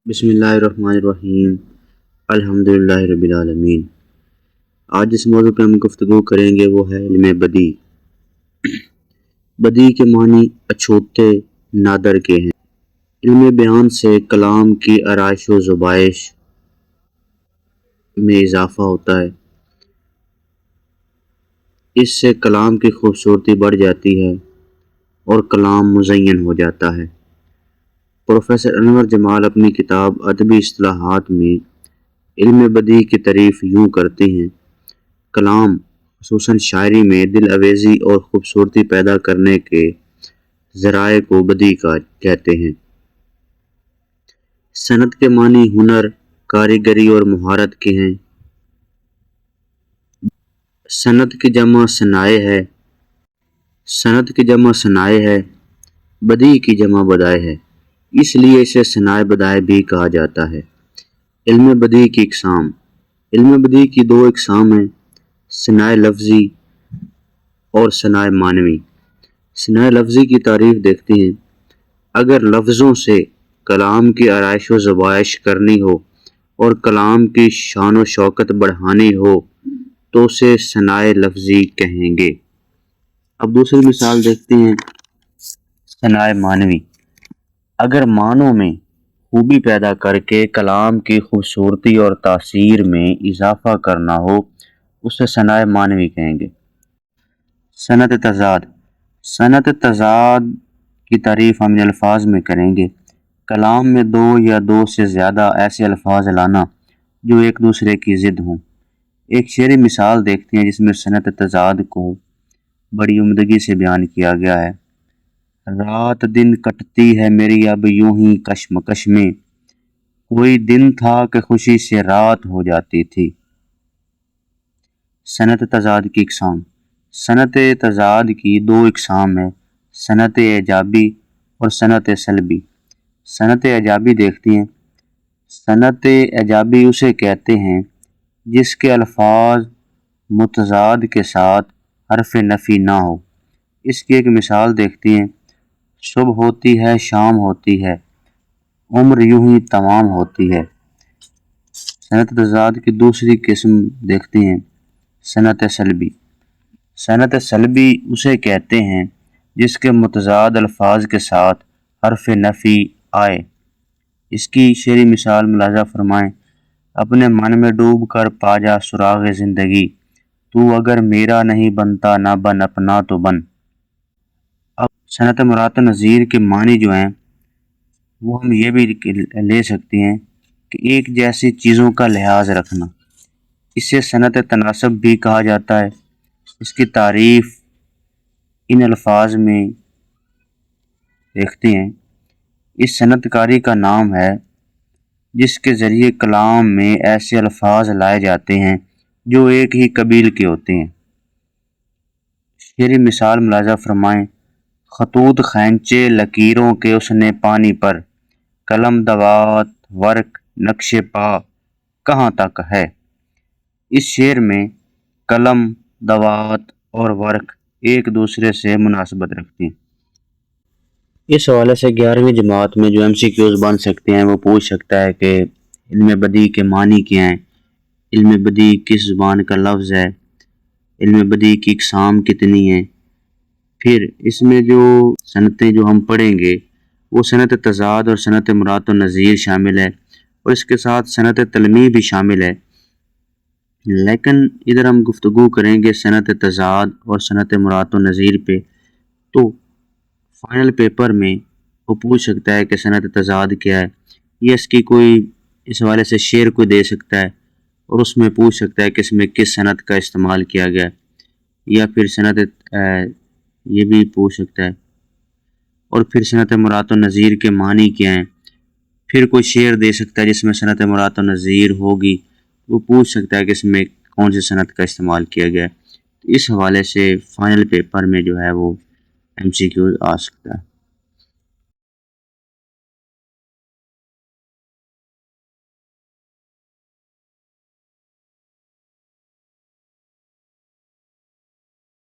بسم اللہ الرحمن الرحیم۔ الحمدللہ رب العالمین۔ آج جس موضوع پہ ہم گفتگو کریں گے وہ ہے علم بدیع۔ بدیع کے معنی اچھوتے نادر کے ہیں۔ علم بیان سے کلام کی آرائش و زبائش میں اضافہ ہوتا ہے۔ اس سے کلام کی خوبصورتی بڑھ جاتی ہے اور کلام مزین ہو جاتا ہے۔ پروفیسر انور جمال اپنی کتاب ادبی اصطلاحات میں علم بدیع کی تعریف یوں کرتے ہیں: کلام خصوصاً شاعری میں دل آویزی اور خوبصورتی پیدا کرنے کے ذرائع کو بدیع کہتے ہیں۔ صنعت کے معنی ہنر، کاریگری اور مہارت کے ہیں۔ صنعت کی جمع صنائع ہے، بدیع کی جمع بدائع ہے، اس لیے اسے صنائع بدائع بھی کہا جاتا ہے۔ علم بدیع کی اقسام۔ علم بدیع کی دو اقسام ہیں: صنائع لفظی اور صنائع معنوی۔ صنائع لفظی کی تعریف دیکھتے ہیں: اگر لفظوں سے کلام کی آرائش و زبائش کرنی ہو اور کلام کی شان و شوکت بڑھانی ہو تو اسے صنائع لفظی کہیں گے۔ اب دوسری مثال دیکھتے ہیں: صنائع معنوی۔ اگر معنوں میں خوبی پیدا کر کے کلام کی خوبصورتی اور تاثیر میں اضافہ کرنا ہو اسے صنائع معنوی کہیں گے۔ صنعت تضاد۔ صنعت تضاد کی تعریف ہم الفاظ میں کریں گے: کلام میں دو یا دو سے زیادہ ایسے الفاظ لانا جو ایک دوسرے کی ضد ہوں۔ ایک شعری مثال دیکھتے ہیں جس میں صنعت تضاد کو بڑی عمدگی سے بیان کیا گیا ہے: رات دن کٹتی ہے میری اب یوں ہی کشمکش میں، کوئی دن تھا کہ خوشی سے رات ہو جاتی تھی۔ صنعت تضاد کی اقسام۔ صنعت تضاد کی دو اقسام ہیں: صنعت ایجابی اور صنعت سلبی۔ صنعت ایجابی دیکھتے ہیں: صنعت ایجابی اسے کہتے ہیں جس کے الفاظ متضاد کے ساتھ حرف نفی نہ ہو۔ اس کی ایک مثال دیکھتے ہیں: صبح ہوتی ہے شام ہوتی ہے، عمر یوں ہی تمام ہوتی ہے۔ صنعت تضاد کی دوسری قسم دیکھتے ہیں: صنعت سلبی۔ صنعت سلبی اسے کہتے ہیں جس کے متضاد الفاظ کے ساتھ حرف نفی آئے۔ اس کی شعری مثال ملاحظہ فرمائیں: اپنے من میں ڈوب کر پا جا سراغ زندگی، تو اگر میرا نہیں بنتا نہ بن اپنا تو بن۔ اب صنعت مرات نظیر کے معنی جو ہیں وہ ہم یہ بھی لے سکتے ہیں کہ ایک جیسی چیزوں کا لحاظ رکھنا۔ اسے صنعت تناسب بھی کہا جاتا ہے۔ اس کی تعریف ان الفاظ میں دیکھتے ہیں: اس صنعت کاری کا نام ہے جس کے ذریعے کلام میں ایسے الفاظ لائے جاتے ہیں جو ایک ہی قبیل کے ہوتے ہیں۔ شعری مثال ملاحظہ فرمائیں: خطوط کھینچے لکیروں کے اس نے پانی پر، قلم دوات ورق نقش پا کہاں تک ہے۔ اس شعر میں قلم، دوات اور ورق ایک دوسرے سے مناسبت رکھتی ہیں۔ اس حوالے سے 11ویں جماعت میں جو MCQs بن سکتے ہیں وہ پوچھ سکتا ہے کہ علم بدیع کے معنی کیا ہیں، علم بدیع کس زبان کا لفظ ہے، علم بدیع کی اقسام کتنی ہیں۔ پھر اس میں جو صنعتیں جو ہم پڑھیں گے وہ صنعت تضاد اور صنعت مرات نظیر شامل ہے، اور اس کے ساتھ صنعت تلمیح بھی شامل ہے۔ لیکن ادھر ہم گفتگو کریں گے صنعت تضاد اور صنعت مرات نظیر پہ، تو فائنل پیپر میں وہ پوچھ سکتا ہے کہ صنعت تضاد کیا ہے، یا اس کی کوئی اس حوالے سے شعر کو دے سکتا ہے اور اس میں پوچھ سکتا ہے کہ اس میں کس صنعت کا استعمال کیا گیا ہے، یا پھر صنعت یہ بھی پوچھ سکتا ہے، اور پھر صنعت مرات نظیر کے معنی کیا ہیں۔ پھر کوئی شعر دے سکتا ہے جس میں صنعت مرات نظیر ہوگی، وہ پوچھ سکتا ہے کہ اس میں کون سی صنعت کا استعمال کیا گیا ہے۔ اس حوالے سے فائنل پیپر میں جو ہے وہ MCQ آ سکتا ہے۔